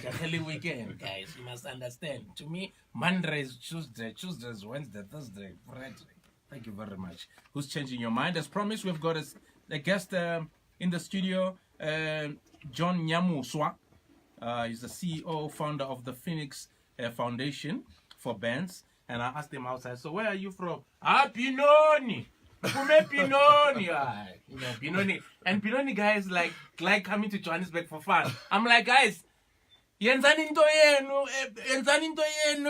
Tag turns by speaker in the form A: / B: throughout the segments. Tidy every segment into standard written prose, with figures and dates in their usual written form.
A: the hell weekend, guys. You must understand. To me, Monday is Tuesday, Tuesday is Wednesday, Thursday, Friday. Thank you very much. Who's changing your mind? As promised, we've got a guest in the studio, John Nyamuswa. He's the CEO, founder of the Phoenix Foundation for Bands. And I asked him outside, so where are you from? Pinoni. Pinoni. You know, Pinoni. And Pinoni guys like coming to Johannesburg for fun. I'm like, guys, yenzani into yenu,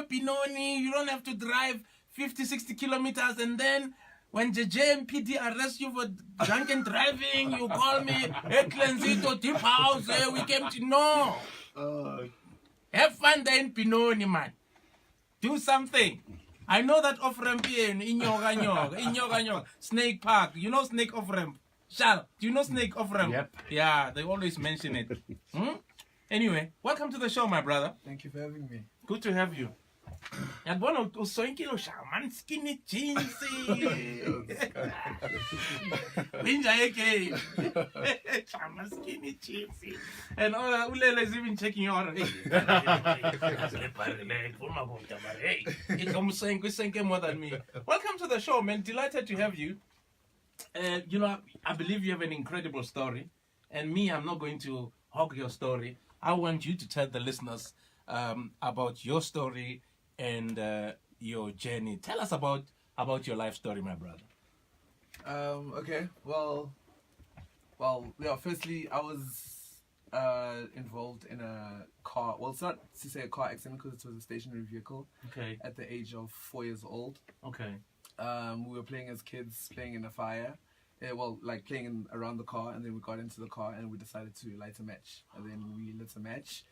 A: Pinoni. You don't have to drive 50, 60 kilometers. And then when JJ and PD arrest you for drunken driving, you call me, hey, Clenzito, Deep House, we came to know. Have fun there in Pinoni, man. Do something. I know that off-ramp in Nyoga, Snake Park. You know Snake off-ramp? Shal, do you know Snake off-ramp?
B: Yep.
A: Yeah, they always mention it. Anyway, welcome to the show, my brother.
C: Thank you for having me.
A: Good to have you. And one of those shaman skinny jeans. Shaman skinny jeans. And Ulele is even checking you out. More than me. Welcome to the show, man. Delighted to have you. You know, I believe you have an incredible story. And me, I'm not going to hog your story. I want you to tell the listeners about your story and your journey. Tell us about your life story, my brother.
C: Okay. Well, yeah. Firstly, I was involved in a car. Well, it's not to say a car accident because it was a stationary vehicle.
A: Okay.
C: At the age of 4 years old.
A: Okay.
C: We were playing as kids, playing in a fire. Like playing around the car, and then we got into the car and we decided to light a match. And then we lit a match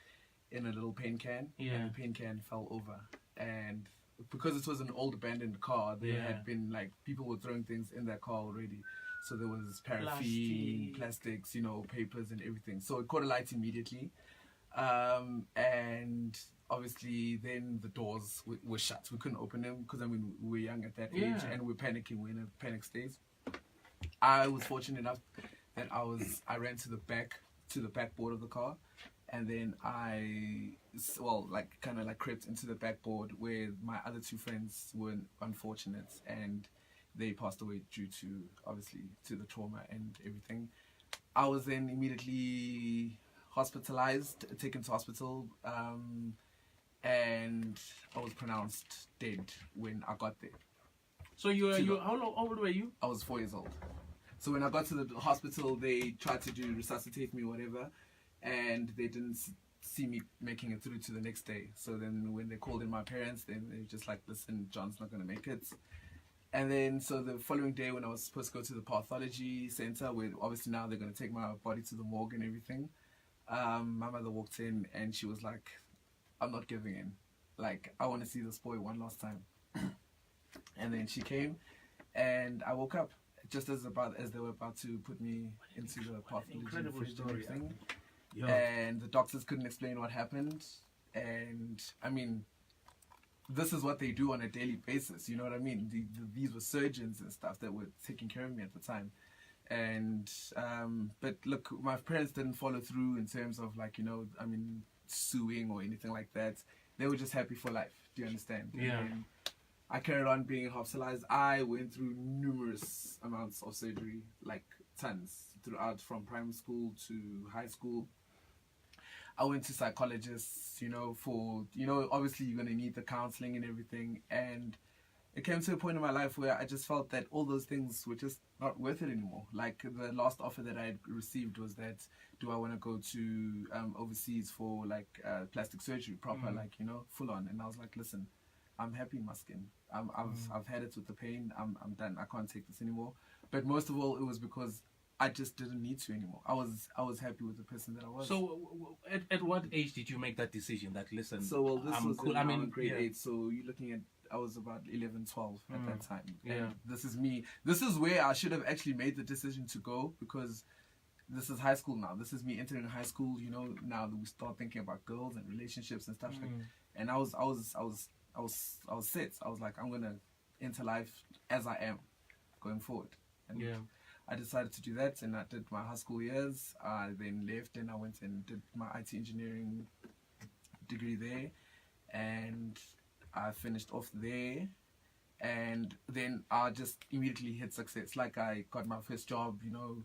C: in a little paint can.
A: Yeah.
C: And the paint can fell over. And because it was an old abandoned car, there had been like people were throwing things in that car already. So there was paraffin, plastics, you know, papers and everything. So it caught a light immediately. And obviously then the doors were shut. We couldn't open them because, I mean, we were young at that age and we were panicking. We were in a panic state. I was fortunate enough that I ran to the backboard of the car, and then I kind of crept into the backboard where my other two friends were unfortunate and they passed away due to, obviously, to the trauma and everything. I was then immediately hospitalized, taken to hospital, and I was pronounced dead when I got there.
A: So how old were you?
C: I was 4 years old. So when I got to the hospital, they tried to resuscitate me, whatever, and they didn't see me making it through to the next day. So then when they called in my parents, then they were just like, listen, John's not going to make it. And then so the following day when I was supposed to go to the pathology center, where obviously now they're going to take my body to the morgue and everything, my mother walked in and she was like, I'm not giving in. Like, I want to see this boy one last time. And then she came and I woke up just as they were about to put me into the pathology and everything. And the doctors couldn't explain what happened. And I mean, this is what they do on a daily basis, you know what I mean? These were surgeons and stuff that were taking care of me at the time. And but look, my parents didn't follow through in terms of, like, you know, I mean, suing or anything like that. They were just happy for life. Do you understand?
A: Yeah.
C: And I carried on being hospitalized. I went through numerous amounts of surgery, like tons, throughout from primary school to high school. I went to psychologists, you know, for, you know, obviously you're going to need the counseling and everything. And it came to a point in my life where I just felt that all those things were just not worth it anymore. Like, the last offer that I had received was that, do I want to go to overseas for, like, plastic surgery, proper, like, you know, full on. And I was like, listen, I'm happy in my skin. I've had it with the pain. I'm done. I can't take this anymore. But most of all, it was because I just didn't need to anymore. I was happy with the person that I was.
A: So at what age did you make that decision that, listen,
C: so this
A: I'm
C: was
A: cool.
C: in grade 8, so you're looking at, I was about 11, 12 at that time.
A: Yeah.
C: And this is me. This is where I should have actually made the decision to go, because this is high school now. This is me entering high school, you know, now that we start thinking about girls and relationships and stuff like. And I was set. I was like, I'm gonna enter life as I am going forward. And I decided to do that, and I did my high school years. I then left and I went and did my IT engineering degree there, and I finished off there. And then I just immediately hit success. Like, I got my first job, you know,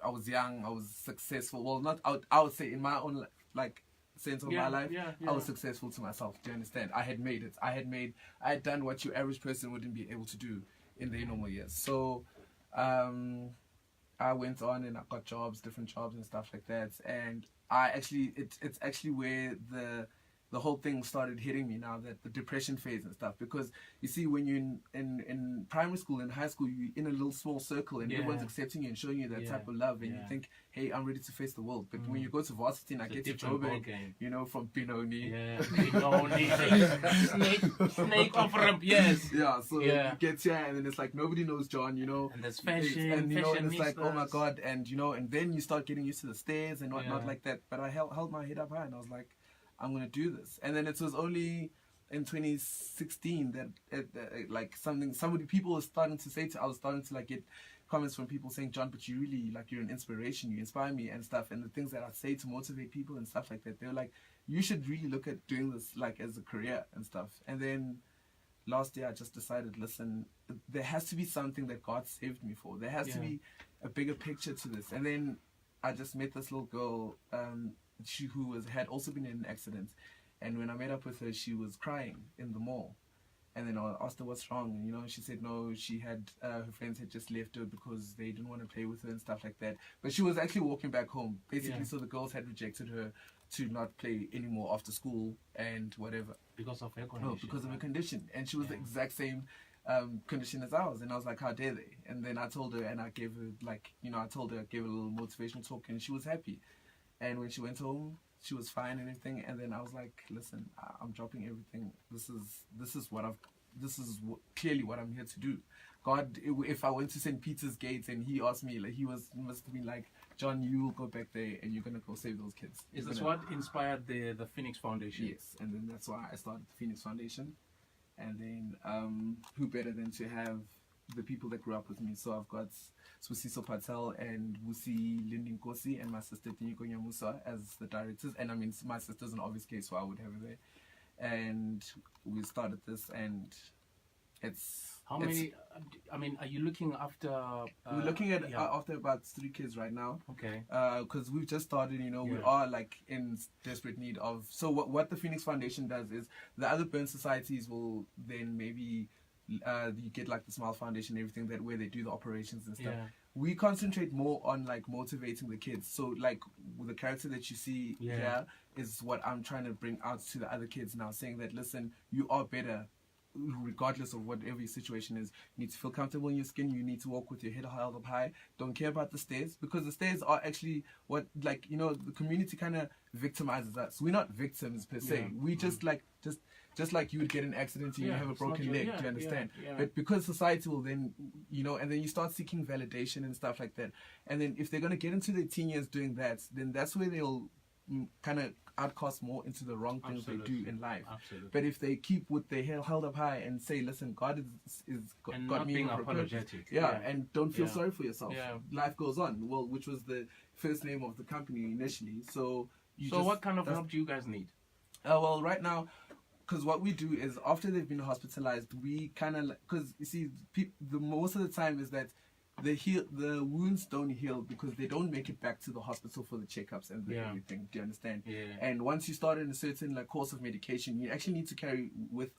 C: I was young, I was successful. Well, not, I would say in my own, like, sense of my life, I was successful to myself. Do you understand? I had made it. I had done what your average person wouldn't be able to do in their normal years. So, I went on and I got jobs, different jobs and stuff like that. And it's actually where the whole thing started hitting me now, that the depression phase and stuff. Because you see, when you're in primary school and high school, you're in a little small circle and everyone's accepting you and showing you that type of love, and you think, hey, I'm ready to face the world. But when you go to varsity and I get to Joburg, you know, from Benoni,
A: snake off ramp, yes.
C: Yeah, so you get here and then it's like nobody knows John, you know.
A: And there's fashion,
C: and you know, and it's like, oh my God, and you know, and then you start getting used to the stairs and whatnot like that. But I held my head up high and I was like, I'm gonna do this. And then it was only in 2016 that people were starting to say I was starting to like get comments from people saying, John, but you really, like, you're an inspiration, you inspire me and stuff, and the things that I say to motivate people and stuff like that, they were like, you should really look at doing this like as a career and stuff. And then last year I just decided, listen, there has to be something that God saved me for. There has to be a bigger picture to this. And then I just met this little girl who had also been in an accident, and when I met up with her, she was crying in the mall. And then I asked her what's wrong, and you know, she said no, she had her friends had just left her because they didn't want to play with her and stuff like that. But she was actually walking back home, basically. So the girls had rejected her to not play anymore after school and whatever,
A: because of her condition.
C: No, because of her condition, and she was the exact same condition as ours. And I was like, how dare they? And then I told her, and I gave her, like, you know, I gave her a little motivational talk, and she was happy. And when she went home, she was fine and everything. And then I was like, listen, I'm dropping everything. This is clearly what I'm here to do. God, if I went to St. Peter's Gate and he asked me, like, must have been like, John, you will go back there and you're gonna go save those kids.
A: Is this what inspired the Phoenix Foundation?
C: Yes, and then that's why I started the Phoenix Foundation. And then who better than to have the people that grew up with me? So I've got Spusiso Patel and Wusi Lindinkosi and my sister John Nyamuswa as the directors. And I mean, my sister's an obvious case, so I would have her there. And we started this, and
A: how many? I mean, are you looking after?
C: We're looking at after about 3 kids right now.
A: Okay.
C: Because we've just started, you know, we are like in desperate need of. So what the Phoenix Foundation does is the other burn societies will then maybe you get like the Smile Foundation and everything, that where they do the operations and stuff. We concentrate more on like motivating the kids. So like the character that you see here is what I'm trying to bring out to the other kids now, saying that, listen, you are better regardless of whatever your situation is. You need to feel comfortable in your skin. You need to walk with your head held up high. Don't care about the stairs, because the stairs are actually what, like, you know, the community kind of victimizes us. We're not victims per se. We just like you would get an accident and you have a broken leg, do you understand? But because society will then, you know, and then you start seeking validation and stuff like that. And then if they're going to get into their teen years doing that, then that's where they'll kind of outcast more into the wrong things they do in life. But if they keep with their head held up high and say, listen, God is
A: and
C: got
A: not
C: me
A: being
C: for a purpose.
A: apologetic.
C: And don't feel sorry for yourself. Life goes on. Well, which was the first name of the company initially. So
A: what kind of help do you guys need?
C: Well, right now, because what we do is after they've been hospitalized, we kind of, because you see, the most of the time is that the wounds don't heal because they don't make it back to the hospital for the checkups and everything. Do you understand? And once you start in a certain like course of medication, you actually need to carry with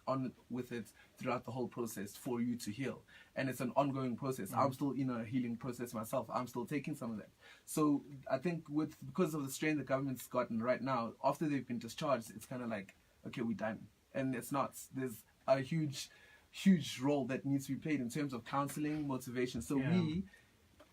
C: it throughout the whole process for you to heal. And it's an ongoing process. I'm still in a healing process myself. I'm still taking some of that. So I think because of the strain the government's gotten right now, after they've been discharged, it's kind of like, okay, we're done. And it's not. There's a huge role that needs to be played in terms of counseling, motivation. So we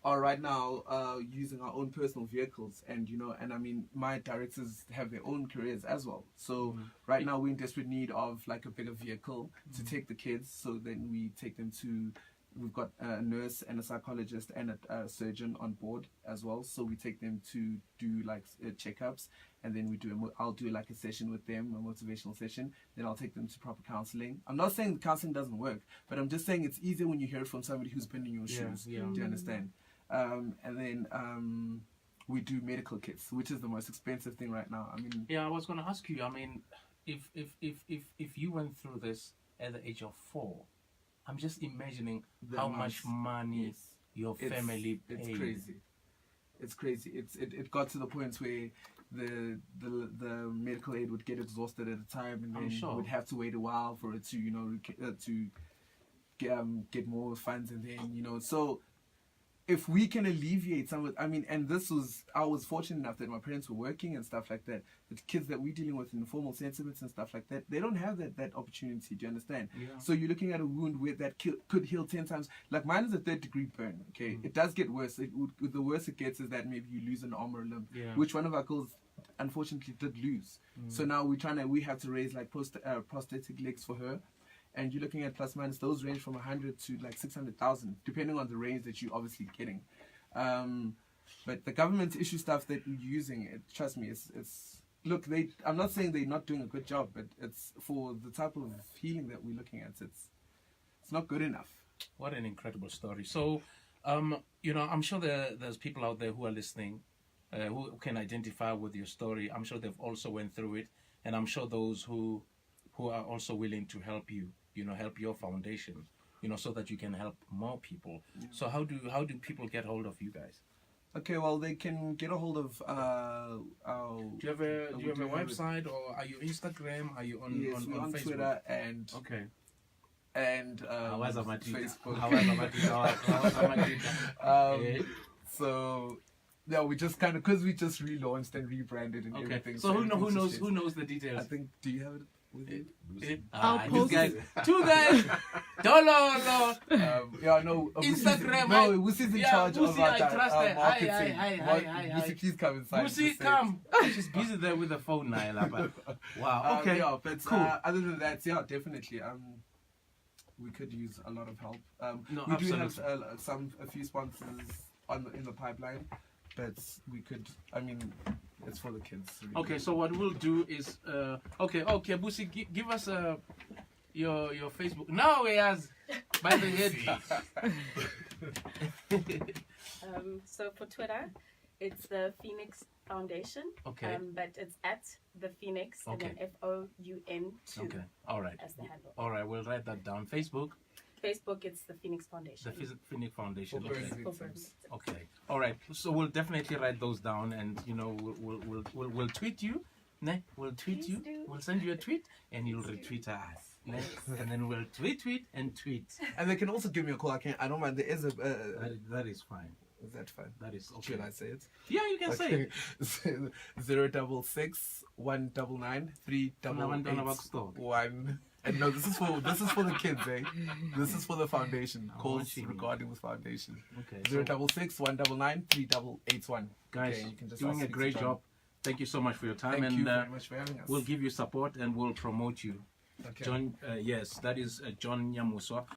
C: are right now using our own personal vehicles, and you know, and I mean, my directors have their own careers as well. So right now we're in desperate need of like a bigger vehicle to take the kids. So then we take them to. We've got a nurse and a psychologist and a surgeon on board as well. So we take them to do like checkups, and then I'll do like a session with them, a motivational session. Then I'll take them to proper counseling. I'm not saying the counseling doesn't work, but I'm just saying it's easier when you hear it from somebody who's been in your shoes. Do you understand? And then we do medical kits, which is the most expensive thing right now. I mean,
A: Yeah, I was going to ask you. I mean, if you went through this at the age of 4, I'm just imagining
C: the
A: how
C: amounts-
A: much money
C: yes.
A: your family paid.
C: It's crazy. It's crazy. It got to the point where the medical aid would get exhausted at a time, and
A: I'm
C: then
A: sure.
C: would have to wait a while for it to to get more funds, and then so. If we can alleviate some of, I mean, and I was fortunate enough that my parents were working and stuff like that. The kids that we're dealing with in informal sentiments and stuff like that, they don't have that opportunity. Do you understand?
A: Yeah.
C: So you're looking at a wound where that could heal 10 times. Like mine is a 3rd-degree burn. Okay, it does get worse. The worse it gets is that maybe you lose an arm or a limb,
A: Yeah.
C: which one of our girls unfortunately did lose. So now we have to raise like prosthetic legs for her. And you're looking at plus minus, those range from 100 to like 600,000, depending on the range that you're obviously getting. But the government issue stuff that you're using, trust me, it's look. I'm not saying they're not doing a good job, but it's for the type of healing that we're looking at. It's not good enough.
A: What an incredible story. So, I'm sure there's people out there who are listening, who can identify with your story. I'm sure they've also went through it, and I'm sure those who are also willing to help you. Help your foundation, so that you can help more people. Yeah. So how do people get hold of you guys?
C: Okay, well, they can get a hold of our.
A: Do you have a website, or are you Instagram? Are you on
C: yes, we're on
A: Facebook?
C: Twitter and
A: okay.
C: And
A: Facebook.
C: So yeah, we just kind of because we just relaunched and rebranded and everything.
A: So who knows the details?
C: I think. Do you have it?
B: I'll post
A: guys, two guys, dollar.
C: Yeah, no.
A: Instagram.
C: No, Wusi's in charge of our marketing.
A: Hi.
C: Wusi, please come inside.
A: Wusi, come. She's busy there with the phone now. Wow. Okay.
C: Yeah, but
A: cool.
C: Other than that, yeah, definitely. We could use a lot of help.
A: No,
C: we
A: absolutely.
C: do have a few sponsors in the pipeline, but we could. I mean. It's for the kids. Really.
A: Okay, so what we'll do is, okay, Busi, give us your Facebook. No, he has by the head.
B: So for Twitter, it's the Phoenix Foundation.
A: Okay.
B: But it's at the Phoenix and then FOUN2.
A: Okay. All right.
B: As the handle.
A: All right, we'll write that down. Facebook, it's
B: the Phoenix Foundation.
A: The Phoenix Foundation.
C: For burn victims.
A: Okay. All right. So we'll definitely write those down, and we'll tweet you. Ne? We'll tweet
B: Please
A: you.
B: do.
A: We'll send you a tweet, and you'll retweet us. Ne? And then we'll tweet and tweet.
C: And they can also give me a call. I don't mind. There is a.
A: That is fine.
C: Is that fine?
A: That is okay.
C: Should I say it?
A: Yeah, you can say it.
C: 066 199 3881. And no, this is for the kids, eh? This is for the foundation. Calls regarding the foundation.
A: Okay.
C: 066 199 3881.
A: Guys,
C: okay, you can just
A: doing a great job. Thank you so much for your time.
C: Thank you very much for having us.
A: We'll give you support and we'll promote you.
C: Okay.
A: John, yes, that is John Nyamuswa,